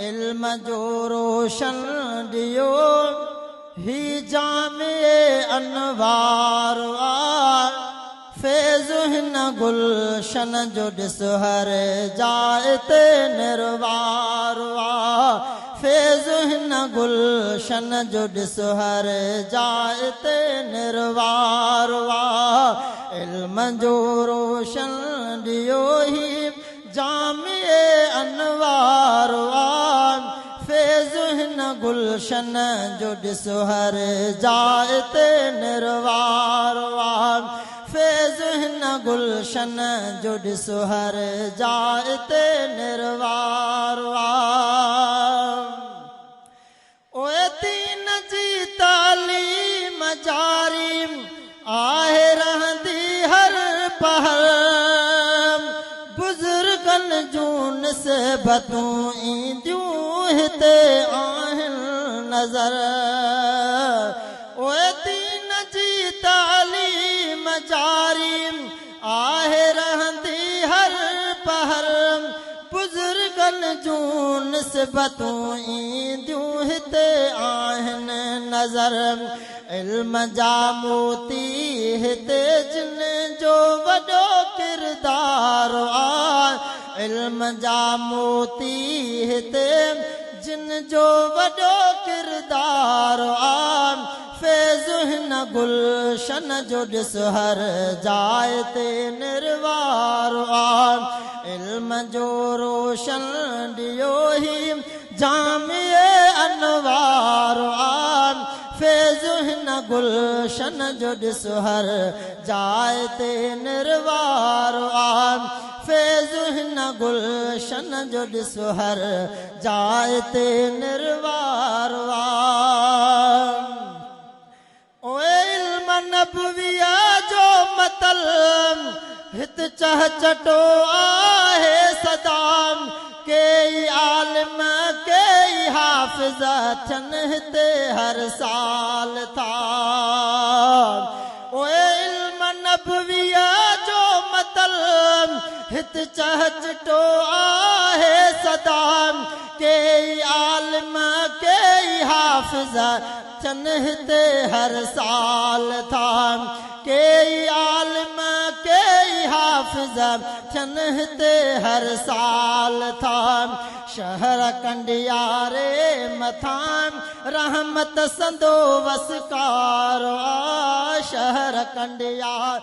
इल्म जो रोशन दियो ही जामे अनवार फैज़ हिन गुलशन जो ॾिस हर जाए ते निर्वार फैज़ हिन गुलशन जो ॾिस हर जाए ते निर्वार इल्म जो रोशन दियो ही जामे अनवार फैज़ हिन गुलशन जो ॾिस हर जाए ते निर्वार फैज़ हिन गुलशन जो ॾिस हर जाए ते निर्वार ओए दीन जी तालीम जारी आहे रहंदी हर पहर बुजुर्गन जूं निस्बतूं ईंदियूं हिते आहिनि नज़र ओए दीन जी तालीम जारी आहे रहंदी हर पहर बुजुर्गन जूं निस्बतूं ईंदियूं हिते आहिनि नज़र इल्म जा मोती हिते जिन जो वॾो किरदार इल्म जा मोती हिते जिन जो वॾो किरदार फैज़ हिन गुलशन जो ॾिस हर जाए ते निर्वार इल्म जो रोशन दियो ही जामे अनवार फैज़ हिन गुलशन जो ॾिस हर जाए ते निर्वार फैज़ हिन गुलशन जो ॾिस हर जाए ते निर्वार ओए इल्म नबविया जो मतलब हित चह चटो आहे सदाम कई आलिम कई हाफ़िज़ थियनि हिते हर साल था ओए इल्म नबविया जो मतलब हित चह चटो आहे सदाम कई आलिम कई हाफ़िज़ थियनि हिते हर साल था कई आलिम कई हाफ़िज़ थियनि हिते हर साल था शहर कंडियारे मथां रहमत संदो वसकार शहर कंडियार